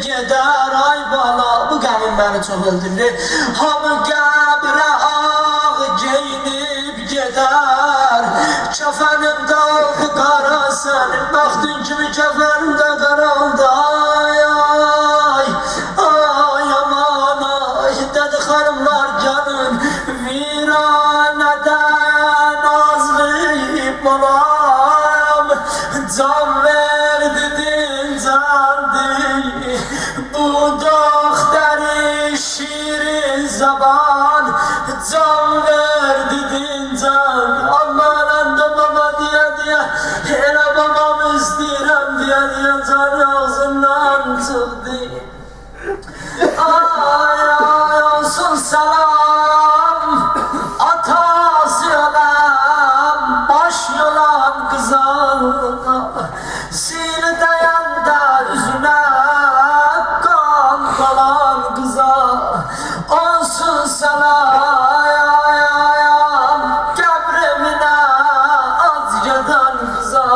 gedər ay bala, bu qəmin məni çox öldürür. Hamı qəbrə ağ geyinib gedər, kəfənimdə oldu qara sənin, baxdın kimi kəfənimdə qaraldı. Ay ay ay aman ay, dedi xanımlar gəlin viranədən azlayıb balam, can ver dedin candı, bu doktori şirin zaban, can ver dedin can. Aman anda baba diye diye, hele babamı istəyirəm diye diye can ağzından çıktı. Ay ay olsun salam, atası olan, baş yolan kızarına, seni dayanda üzüne kan kalan kıza, olsun salam, kebremine azcadan kıza,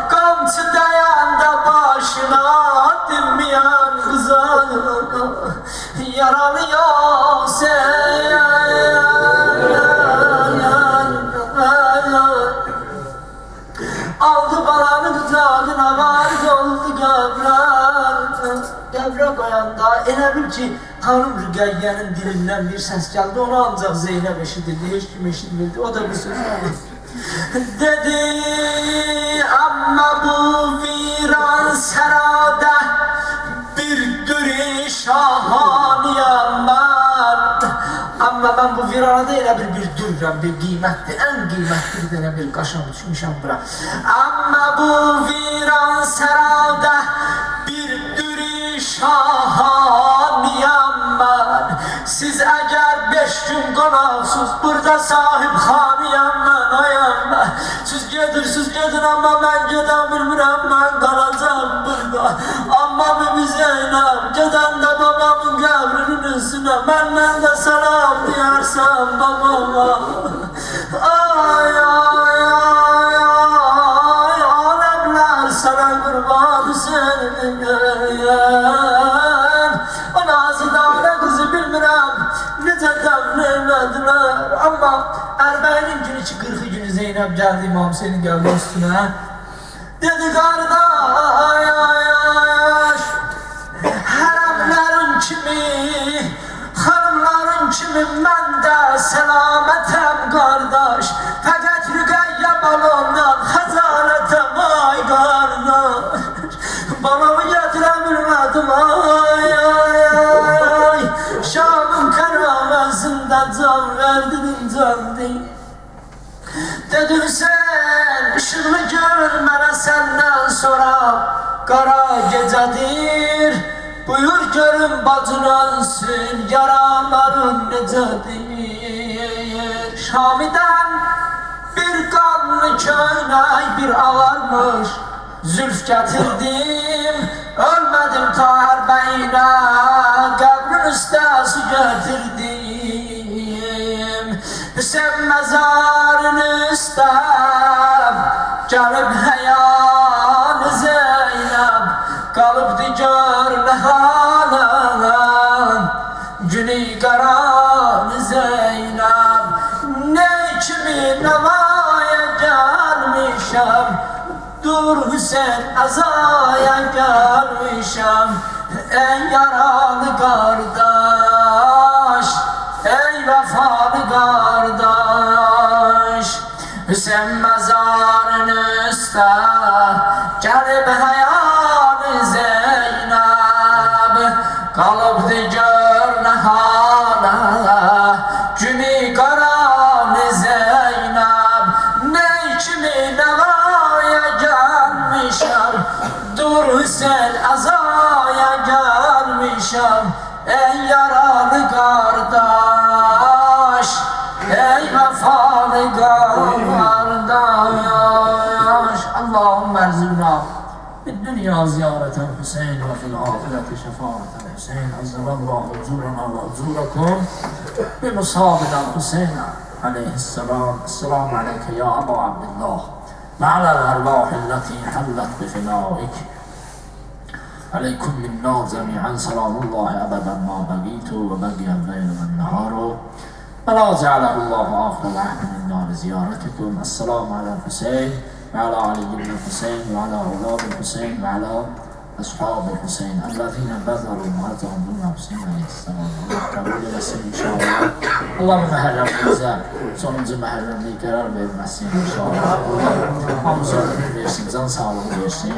kamçı dayanda başına dinmeyen kıza, yaranıyor sen. Aldı balanı kucağına var oldu qəbrə qoyanda elə bil ki, hanım Rüqəyyənin dilindən bir səs gəldi, onu ancaq Zeynəb eşidirdi, heç kim eşitmirdi, o da bu sözü oldu. Dedi, amma bu viran sərada bir düri şahaniyəm mən. Amma mən bu viranada elə bir dürrəm, bir qiymətdir, ən qiymətli dənə bir qaşam düşmüşəm bura. Amma bu viran sərada bir düri şahaniyəm mən. Siz əgər 5 gün qonaqsız, burada sahib xaniyəm mən, ayəm mən. Siz gedirsiniz, gedin, amma mən gedən bilmirəm, mən qalacaq burada. Amma Bibi Zeynəb, gedəndə babamın qəbrinin üstünə, məndən də salam deyərsən babama. Ay ay ay ay, aləmlər sənə qurban Hüseyin. O nazidane qızı bilmirəm, necə dəvr elədilər. Amma Ərbəyinin günü ki, 40 günü Zeynəb gəldi İmam Hüseynin qəbri üstünə. Dedi qardaş, hərəmlərin kimi, xanımların kimi mən də səlamətəm qardaş. Fəqət Rüqəyyə balondan xəcanətəm ay qardaş. Balonu gətirə bilmədim ay ay ay, Şamın kəraməsində can verdin can deyil. Dedim sen ışıklı gör mənə səndən sonra qara gecədir. Buyur görüm bacın ölsün, yaraların necədir. Şamidən bir qanlı köynək bir ağarmış zülf gətirdim. Ölmədim ta Ərbəyinə, qəbrin üstəsi gətirdim. Hüseyin məzarın üstə gəlib həyan Zeynəb, qalıbdı gör nə halən günü qaran Zeynəb. Ne kimi nəvaya gəlmişəm, dur Hüseyin əzaya gəlmişəm. Ey yaralı qardaş, ey vəfalı qardaş, Hüseyin məzarın üstə gəlib həyan Zeynəb, qalıbdı gör nə hala günü qaran Zeynəb. Ne kimi nəvaya gəlmişəm, dur Hüseyin əzaya gəlmişəm. Ey yaralı qardaş, ey vəfalı qardaş. Allahümme erzimna الدنيا زيارة الحسين وفي الآخرة شفاعة الحسين عز الله أجورنا وأجوركم بمصابنا الحسين عليه السلام. السلام عليك يا أبا عبد الله وعلى الأرواح التي حلت بفنائك. عليكم منا جميعا سلام الله أبدا ما بقيت وبقي الليل والنهار ولا جعله الله آخر العهد منا بزيارتكم. السلام على الحسين وعلى علي بن الحسين وعلى أولاد الحسين وعلى أصحاب الحسين الذين بذلوا مهجهم دون حسين عليه السلام. Allah kabul eylesin inşallah. Allah mühərrəmimizə sonuncu mühərrəmliyi qərar verməsin inşallah. Hamıza ömür versin, can sağlığı versin.